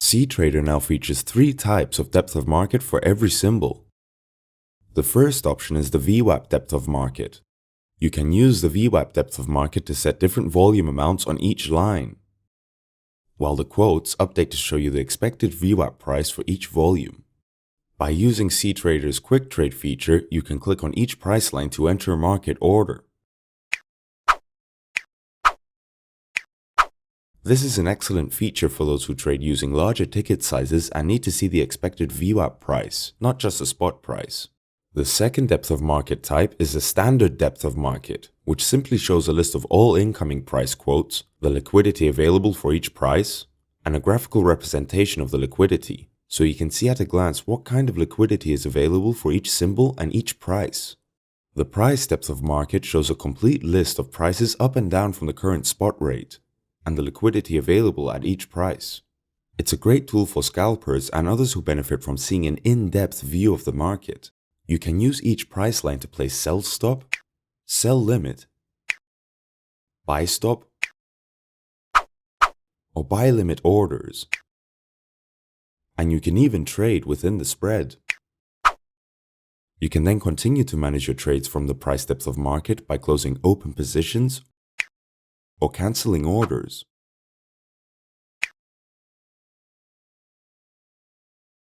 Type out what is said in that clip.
cTrader now features 3 types of depth of market for every symbol. The first option is the VWAP depth of market. You can use the VWAP depth of market to set different volume amounts on each line, while the quotes update to show you the expected VWAP price for each volume. By using cTrader's Quick Trade feature, you can click on each price line to enter a market order. This is an excellent feature for those who trade using larger ticket sizes and need to see the expected VWAP price, not just the spot price. The second depth of market type is the standard depth of market, which simply shows a list of all incoming price quotes, the liquidity available for each price, and a graphical representation of the liquidity, so you can see at a glance what kind of liquidity is available for each symbol and each price. The price depth of market shows a complete list of prices up and down from the current spot rate, and the liquidity available at each price. It's a great tool for scalpers and others who benefit from seeing an in-depth view of the market. You can use each price line to place sell stop, sell limit, buy stop, or buy limit orders. And you can even trade within the spread. You can then continue to manage your trades from the price depth of market by closing open positions or cancelling orders.